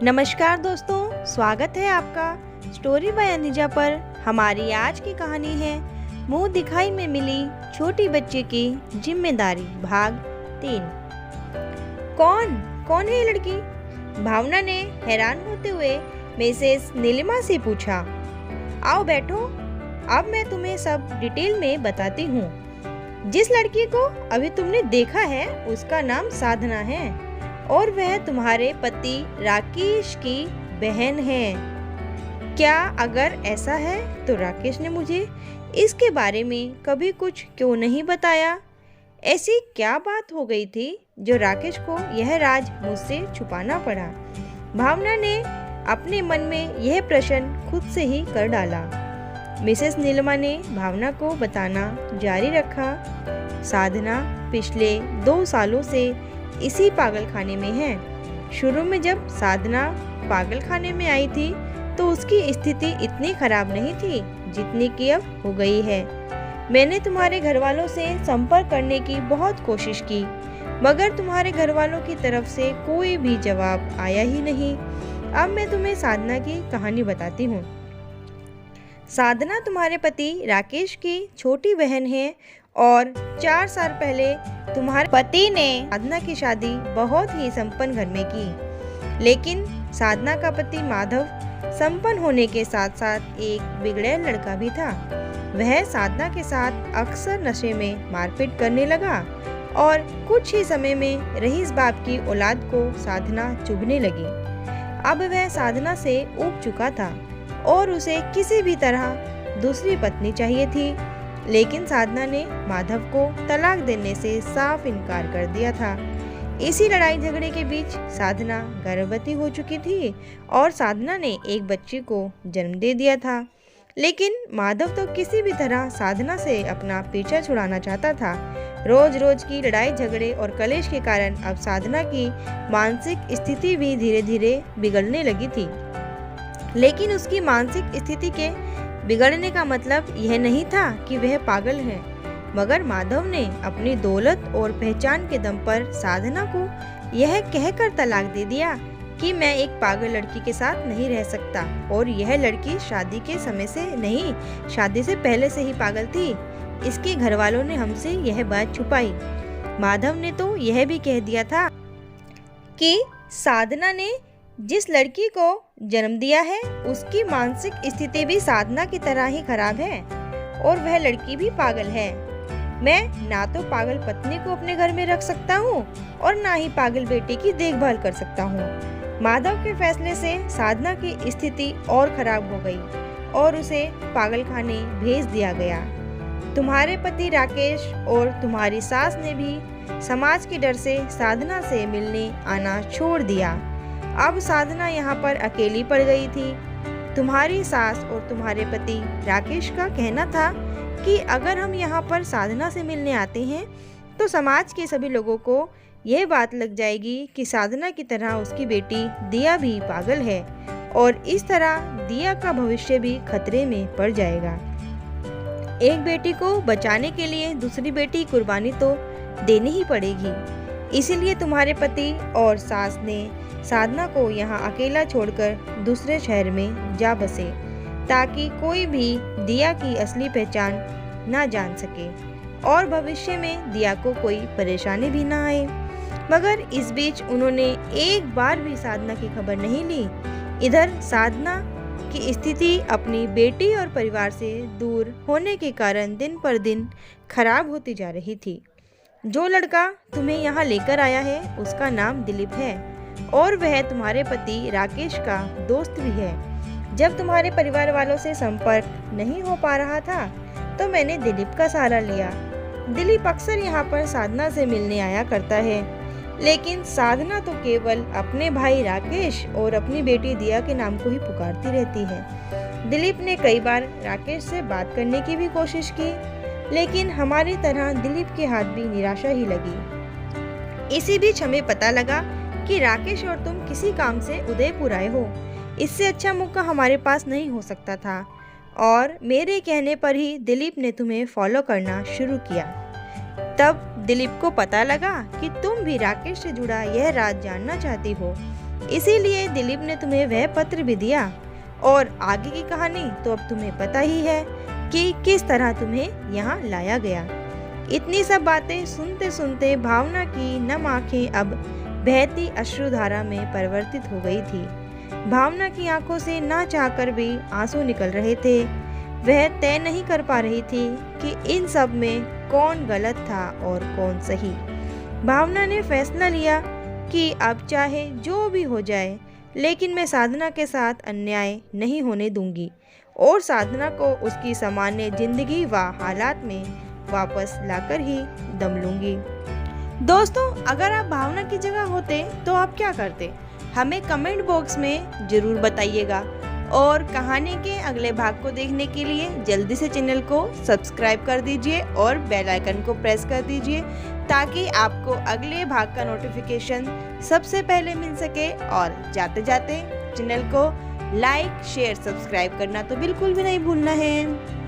नमस्कार दोस्तों, स्वागत है आपका स्टोरी बाय अनिजा पर। हमारी आज की कहानी है मुंह दिखाई में मिली छोटी बच्ची की जिम्मेदारी, भाग 3। कौन कौन है ये लड़की? भावना ने हैरान होते हुए मिसेस नीलिमा से पूछा। आओ बैठो, अब मैं तुम्हें सब डिटेल में बताती हूँ। जिस लड़की को अभी तुमने देखा है उसका नाम साधना है और वह तुम्हारे पति राकेश की बहन है। क्या अगर ऐसा है तो राकेश ने मुझे इसके बारे में कभी कुछ क्यों नहीं बताया? ऐसी क्या बात हो गई थी जो राकेश को यह राज मुझसे छुपाना पड़ा? भावना ने अपने मन में यह प्रश्न खुद से ही कर डाला। मिसेस नीलिमा ने भावना को बताना जारी रखा। साधना पिछले 2 सालों से इसी पागल खाने में है। शुरू में जब साधना पागल खाने में आई थी तो उसकी स्थिति इतनी खराब नहीं थी जितनी कि अब हो गई है। मैंने तुम्हारे घर वालों से संपर्क करने की बहुत कोशिश की, मगर तुम्हारे घर वालों की तरफ से कोई भी जवाब आया ही नहीं। अब मैं तुम्हें साधना की कहानी बताती हूँ। साधना तुम्हारे पति राकेश की छोटी बहन है और 4 साल पहले तुम्हारे पति ने साधना की शादी बहुत ही संपन्न घर में की। लेकिन साधना का पति माधव संपन्न होने के साथ साथ एक बिगड़ैल लड़का भी था। वह साधना के साथ अक्सर नशे में मारपीट करने लगा और कुछ ही समय में रईस बाप की औलाद को साधना चुभने लगी। अब वह साधना से ऊब चुका था और उसे किसी भी तरह दूसरी पत्नी चाहिए थी। लेकिन साधना ने माधव को तलाक देने से साफ इनकार कर दिया था। इसी लड़ाई झगड़े के बीच साधना गर्भवती हो चुकी थी और साधना ने एक बच्ची को जन्म दे दिया था। लेकिन माधव तो किसी भी तरह साधना से अपना पीछा छुड़ाना चाहता था। रोज रोज की लड़ाई झगड़े और कलेश के कारण अब साधना की मानसिक स्थिति भी धीरे धीरे बिगड़ने लगी थी। लेकिन उसकी मानसिक स्थिति के बिगड़ने का मतलब यह नहीं था कि वह पागल है, मगर माधव ने अपनी दौलत और पहचान के दम पर साधना को यह कहकर तलाक दे दिया कि मैं एक पागल लड़की के साथ नहीं रह सकता। और यह लड़की शादी के समय से नहीं, शादी से पहले से ही पागल थी। इसके घर वालों ने हमसे यह बात छुपाई। माधव ने तो यह भी कह दिया था कि साधना ने जिस लड़की को जन्म दिया है उसकी मानसिक स्थिति भी साधना की तरह ही खराब है और वह लड़की भी पागल है। मैं ना तो पागल पत्नी को अपने घर में रख सकता हूँ और ना ही पागल बेटे की देखभाल कर सकता हूँ। माधव के फैसले से साधना की स्थिति और खराब हो गई और उसे पागल खाने भेज दिया गया। तुम्हारे पति राकेश और तुम्हारी सास ने भी समाज के डर से साधना से मिलने आना छोड़ दिया। अब साधना यहाँ पर अकेली पड़ गई थी। तुम्हारी सास और तुम्हारे पति राकेश का कहना था कि अगर हम यहाँ पर साधना से मिलने आते हैं तो समाज के सभी लोगों को यह बात लग जाएगी कि साधना की तरह उसकी बेटी दिया भी पागल है और इस तरह दिया का भविष्य भी खतरे में पड़ जाएगा। एक बेटी को बचाने के लिए दूसरी बेटी कुर्बानी तो देनी ही पड़ेगी। इसीलिए तुम्हारे पति और सास ने साधना को यहाँ अकेला छोड़कर दूसरे शहर में जा बसे ताकि कोई भी दिया की असली पहचान ना जान सके और भविष्य में दिया को कोई परेशानी भी ना आए। मगर इस बीच उन्होंने एक बार भी साधना की खबर नहीं ली। इधर साधना की स्थिति अपनी बेटी और परिवार से दूर होने के कारण दिन पर दिन खराब होती जा रही थी। जो लड़का तुम्हें यहाँ लेकर आया है उसका नाम दिलीप है और वह तुम्हारे पति राकेश का दोस्त भी है। जब तुम्हारे परिवार वालों से संपर्क नहीं हो पा रहा था तो मैंने दिलीप का सहारा लिया। दिलीप अक्सर यहाँ पर साधना से मिलने आया करता है, लेकिन साधना तो केवल अपने भाई राकेश और अपनी बेटी दिया के नाम को ही पुकारती रहती है। दिलीप ने कई बार राकेश से बात करने की भी कोशिश की, लेकिन हमारी तरह दिलीप के हाथ भी निराशा ही लगी। इसी बीच हमें पता लगा कि राकेश और तुम किसी काम से उदयपुर आए हो। इससे अच्छा मौका हमारे पास नहीं हो सकता था और मेरे कहने पर ही दिलीप ने तुम्हें फॉलो करना शुरू किया। तब दिलीप को पता लगा कि तुम भी राकेश से जुड़ा यह राज जानना चाहती हो। इसीलिए दिलीप ने तुम्हें वह पत्र भी दिया। और आगे की कहानी तो अब तुम्हें पता ही है कि किस तरह तुम्हें यहाँ लाया गया। इतनी सब बातें सुनते सुनते भावना की नम आंखें अब बहती अश्रुधारा में परिवर्तित हो गई थी। भावना की आंखों से ना चाहकर भी आंसू निकल रहे थे। वह तय नहीं कर पा रही थी कि इन सब में कौन गलत था और कौन सही। भावना ने फैसला लिया कि अब चाहे जो भी हो जाए, लेकिन मैं साधना के साथ अन्याय नहीं होने दूंगी और साधना को उसकी सामान्य जिंदगी व हालात में वापस लाकर ही दम लूंगी। दोस्तों, अगर आप भावना की जगह होते तो आप क्या करते? हमें कमेंट बॉक्स में ज़रूर बताइएगा। और कहानी के अगले भाग को देखने के लिए जल्दी से चैनल को सब्सक्राइब कर दीजिए और बेल आइकन को प्रेस कर दीजिए, ताकि आपको अगले भाग का नोटिफिकेशन सबसे पहले मिल सके। और जाते जाते चैनल को लाइक, शेयर, सब्सक्राइब करना तो बिल्कुल भी नहीं भूलना है।